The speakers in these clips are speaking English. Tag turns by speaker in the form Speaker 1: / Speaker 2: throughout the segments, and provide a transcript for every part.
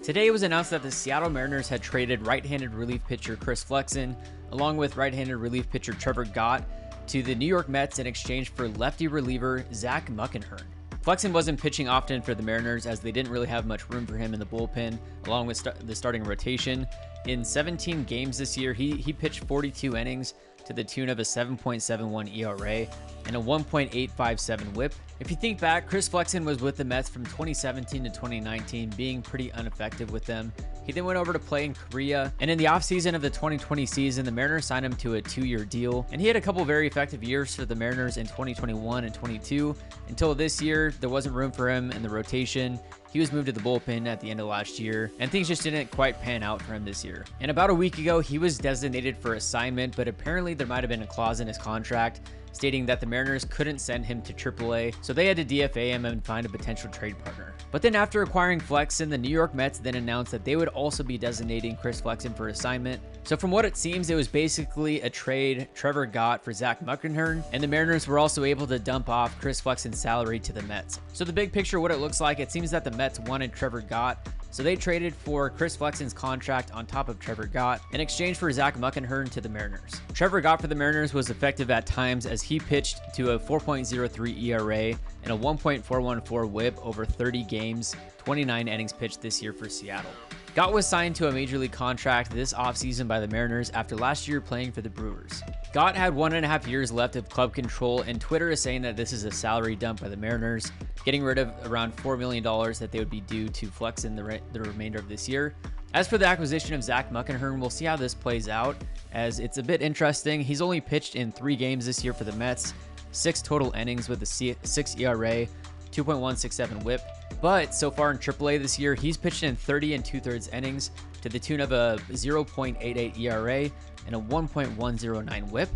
Speaker 1: Today it was announced that the Seattle Mariners had traded right-handed relief pitcher Chris Flexen, along with right-handed relief pitcher Trevor Gott, to the New York Mets in exchange for lefty reliever Zach Muckenhirn. Flexen wasn't pitching often for the Mariners as they didn't really have much room for him in the bullpen, along with the starting rotation. In 17 games this year, he pitched 42 innings to the tune of a 7.71 ERA and a 1.857 whip. If you think back, Chris Flexen was with the Mets from 2017 to 2019, being pretty ineffective with them. He then went over to play in Korea, and in the offseason of the 2020 season, the Mariners signed him to a 2-year deal, and he had a couple very effective years for the Mariners in 2021 and 22, until this year, there wasn't room for him in the rotation. He was moved to the bullpen at the end of last year, and things just didn't quite pan out for him this year. And about a week ago, he was designated for assignment, but apparently there might have been a clause in his contract stating that the Mariners couldn't send him to AAA, so they had to DFA him and find a potential trade partner. But then after acquiring Flexen, the New York Mets then announced that they would also be designating Chris Flexen for assignment. So from what it seems, it was basically a trade Trevor Gott for Zach Muckenhirn, and the Mariners were also able to dump off Chris Flexen's salary to the Mets. So the big picture, what it looks like, it seems that the Mets wanted Trevor Gott, so they traded for Chris Flexen's contract on top of Trevor Gott in exchange for Zach Muckenhirn to the Mariners. Trevor Gott for the Mariners was effective at times as he pitched to a 4.03 ERA and a 1.414 whip over 30 games, 29 innings pitched this year for Seattle. Gott was signed to a major league contract this offseason by the Mariners after last year playing for the Brewers. Gott had 1.5 years left of club control, and Twitter is saying that this is a salary dump by the Mariners, getting rid of around $4 million that they would be due to Flexen the remainder of this year. As for the acquisition of Zach Muckenhirn, we'll see how this plays out, as it's a bit interesting. He's only pitched in 3 games this year for the Mets, 6 total innings with a 6 ERA, 2.167 whip. But so far in AAA this year, he's pitched in 30 2/3 innings to the tune of a 0.88 ERA and a 1.109 whip.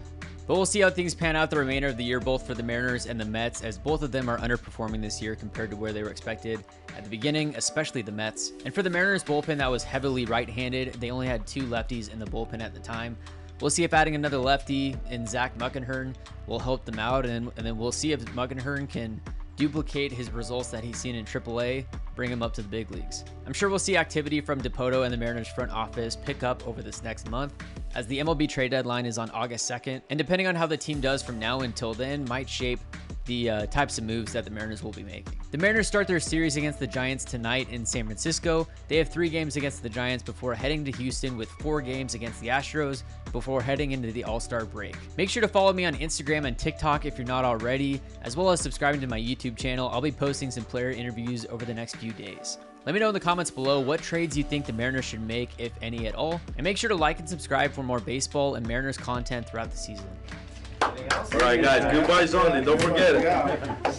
Speaker 1: But we'll see how things pan out the remainder of the year, both for the Mariners and the Mets, as both of them are underperforming this year compared to where they were expected at the beginning, especially the Mets. And for the Mariners bullpen that was heavily right-handed, they only had 2 lefties in the bullpen at the time. We'll see if adding another lefty in Zach Muckenhirn will help them out, and then we'll see if Muckenhirn can duplicate his results that he's seen in AAA, bring him up to the big leagues. I'm sure we'll see activity from Dipoto and the Mariners front office pick up over this next month, as the MLB trade deadline is on August 2nd, and depending on how the team does from now until then might shape the types of moves that the Mariners will be making. The Mariners start their series against the Giants tonight in San Francisco. They have 3 games against the Giants before heading to Houston, with 4 games against the Astros before heading into the All-Star break. Make sure to follow me on Instagram and TikTok if you're not already, as well as subscribing to my YouTube channel. I'll be posting some player interviews over the next few days. Let me know in the comments below what trades you think the Mariners should make, if any at all. And make sure to like and subscribe for more baseball and Mariners content throughout the season.
Speaker 2: All right, guys, goodbye Sunday. Don't forget it.